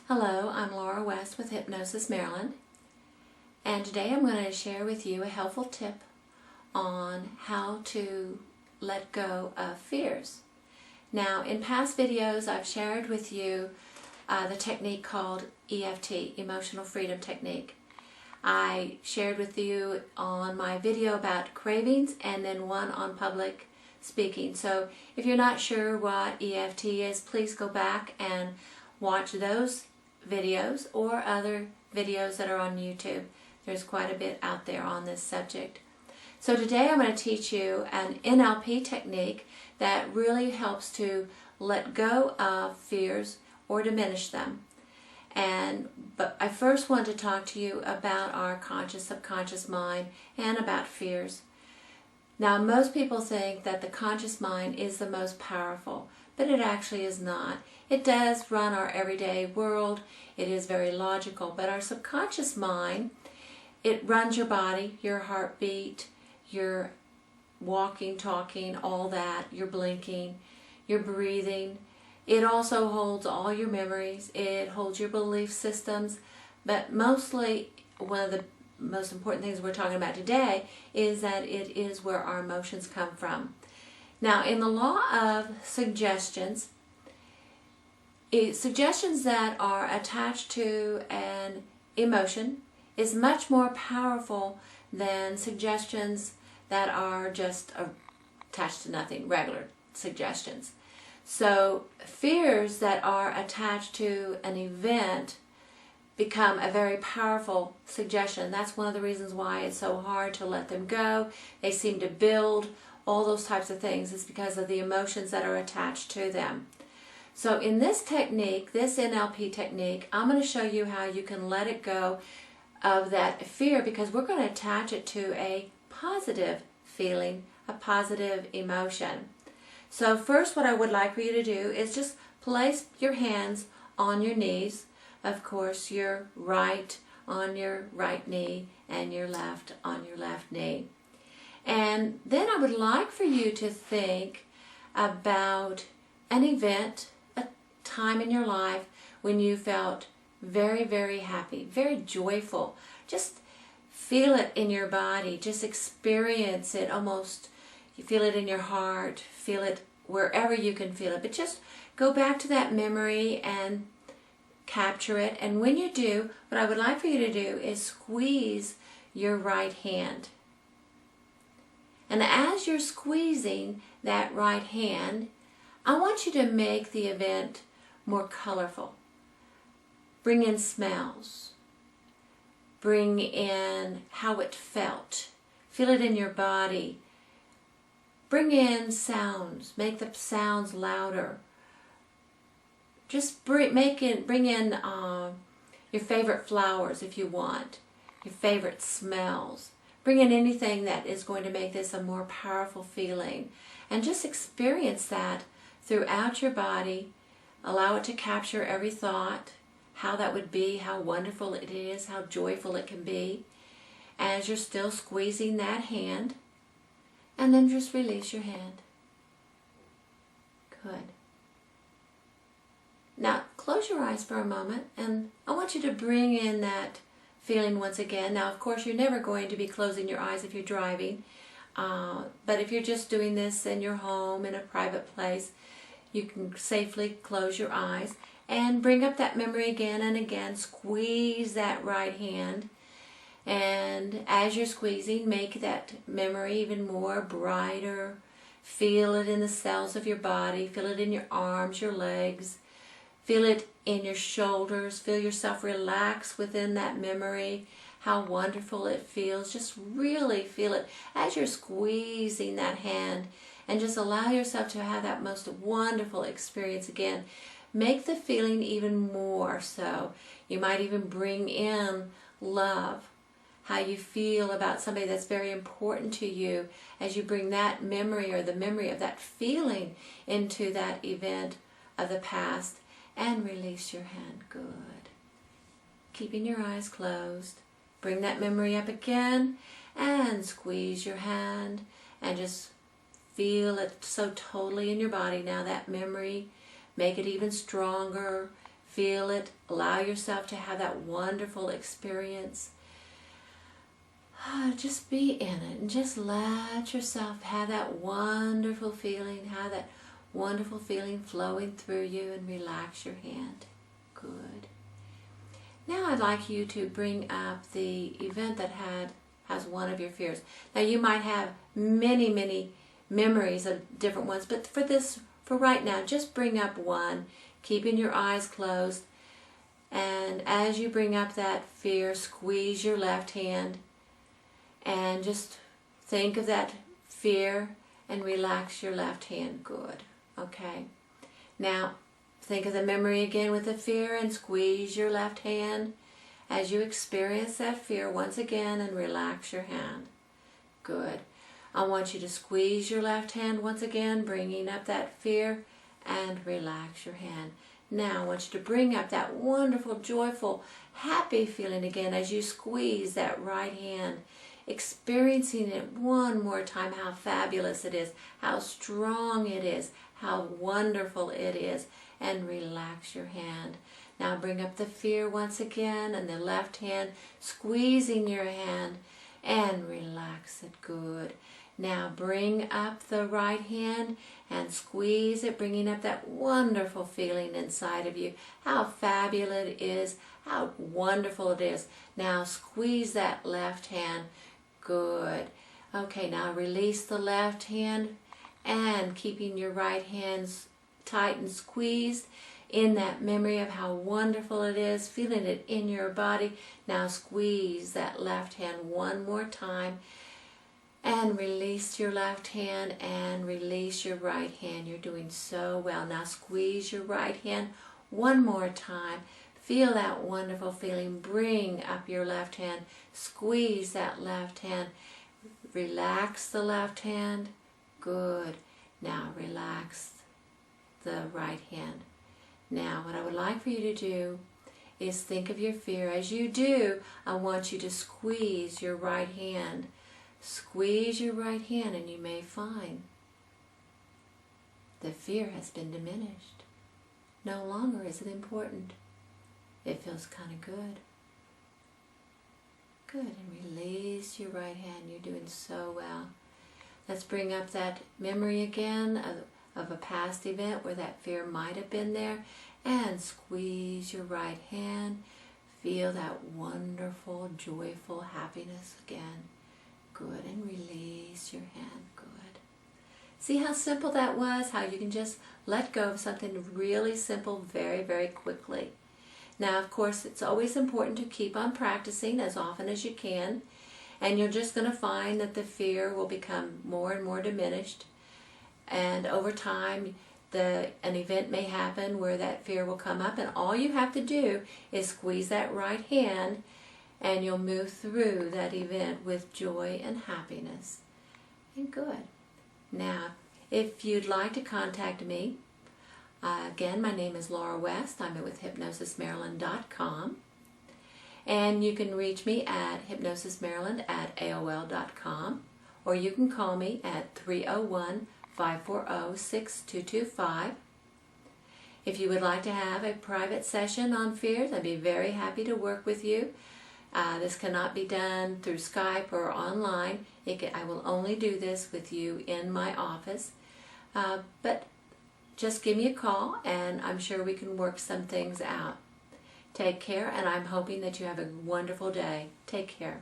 Hello, I'm Laura West with Hypnosis Maryland, and today I'm going to share with you a helpful tip on how to let go of fears. Now, in past videos I've shared with you the technique called EFT, Emotional Freedom Technique. I shared with you on my video about cravings and then one on public speaking. So if you're not sure what EFT is, please go back and watch those videos or other videos that are on YouTube. There's quite a bit out there on this subject. So today I'm going to teach you an NLP technique that really helps to let go of fears or diminish them. But I first want to talk to you about our conscious, subconscious mind and about fears. Now, most people think that the conscious mind is the most powerful, but it actually is not. It does run our everyday world. It is very logical, but our subconscious mind, it runs your body, your heartbeat, your walking, talking, all that, your blinking, your breathing. It also holds all your memories. It holds your belief systems, but mostly one of the most important things we're talking about today is that it is where our emotions come from. Now, in the law of suggestions, suggestions that are attached to an emotion is much more powerful than suggestions that are just attached to nothing, regular suggestions. So fears that are attached to an event become a very powerful suggestion. That's one of the reasons why it's so hard to let them go. They seem to build, all those types of things. It's because of the emotions that are attached to them. So in this technique, this NLP technique, I'm going to show you how you can let it go of that fear, because we're going to attach it to a positive feeling, a positive emotion. So first, what I would like for you to do is just place your hands on your knees. Of course, your right on your right knee and your left on your left knee. And then I would like for you to think about an event, a time in your life when you felt very, very happy, very joyful. Just feel it in your body. Just experience it almost. You feel it in your heart. Feel it wherever you can feel it. But just go back to that memory and capture it. And when you do, what I would like for you to do is squeeze your right hand. And as you're squeezing that right hand, I want you to make the event more colorful. Bring in smells. Bring in how it felt. Feel it in your body. Bring in sounds. Make the sounds louder. Just bring in your favorite flowers if you want. Your favorite smells. Bring in anything that is going to make this a more powerful feeling. And just experience that throughout your body. Allow it to capture every thought, how that would be, how wonderful it is, how joyful it can be. As you're still squeezing that hand, and then just release your hand. Good. Now, close your eyes for a moment, and I want you to bring in that feeling once again. Now, of course, you're never going to be closing your eyes if you're driving, but if you're just doing this in your home, in a private place, you can safely close your eyes and bring up that memory again and again. Squeeze that right hand, and as you're squeezing, make that memory even more brighter. Feel it in the cells of your body. Feel it in your arms, your legs. Feel it in your shoulders. Feel yourself relax within that memory. How wonderful it feels. Just really feel it as you're squeezing that hand, and just allow yourself to have that most wonderful experience again. Make the feeling even more so. You might even bring in love, how you feel about somebody that's very important to you as you bring that memory or the memory of that feeling into that event of the past. And release your hand. Good. Keeping your eyes closed. Bring that memory up again and squeeze your hand and just feel it so totally in your body now, that memory. Make it even stronger. Feel it. Allow yourself to have that wonderful experience. Just be in it and just let yourself have that wonderful feeling, have that wonderful feeling flowing through you, and relax your hand. Good. Now I'd like you to bring up the event that has one of your fears. Now you might have many, many memories of different ones, but for right now, just bring up one, keeping your eyes closed. And as you bring up that fear, squeeze your left hand and just think of that fear and relax your left hand. Good. Okay. Now think of the memory again with the fear and squeeze your left hand as you experience that fear once again and relax your hand. Good. I want you to squeeze your left hand once again, bringing up that fear, and relax your hand. Now I want you to bring up that wonderful, joyful, happy feeling again as you squeeze that right hand, experiencing it one more time, how fabulous it is, how strong it is, how wonderful it is, and relax your hand. Now bring up the fear once again, and the left hand, squeezing your hand, and relax it. Good. Now bring up the right hand and squeeze it, bringing up that wonderful feeling inside of you. How fabulous it is, how wonderful it is. Now squeeze that left hand. Good. Okay, now release the left hand and keeping your right hand tight and squeezed in that memory of how wonderful it is, feeling it in your body. Now squeeze that left hand one more time. And release your left hand and release your right hand. You're doing so well. Now squeeze your right hand one more time. Feel that wonderful feeling. Bring up your left hand. Squeeze that left hand. Relax the left hand. Good. Now relax the right hand. Now what I would like for you to do is think of your fear. As you do, I want you to squeeze your right hand. Squeeze your right hand and you may find the fear has been diminished. No longer is it important. It feels kind of good. Good. And release your right hand. You're doing so well. Let's bring up that memory again of a past event where that fear might have been there. And squeeze your right hand. Feel that wonderful, joyful happiness again. Good. And release your hand. Good. See how simple that was? How you can just let go of something really simple very, very quickly. Now, of course, it's always important to keep on practicing as often as you can. And you're just going to find that the fear will become more and more diminished. And over time, an event may happen where that fear will come up. And all you have to do is squeeze that right hand, and you'll move through that event with joy and happiness. And good. Now, if you'd like to contact me, again, my name is Laura West. I'm with hypnosismaryland.com. And you can reach me at hypnosismaryland@aol.com, or you can call me at 301-540-6225. If you would like to have a private session on fears, I'd be very happy to work with you. This cannot be done through Skype or online. I will only do this with you in my office. But just give me a call, and I'm sure we can work some things out. Take care, and I'm hoping that you have a wonderful day. Take care.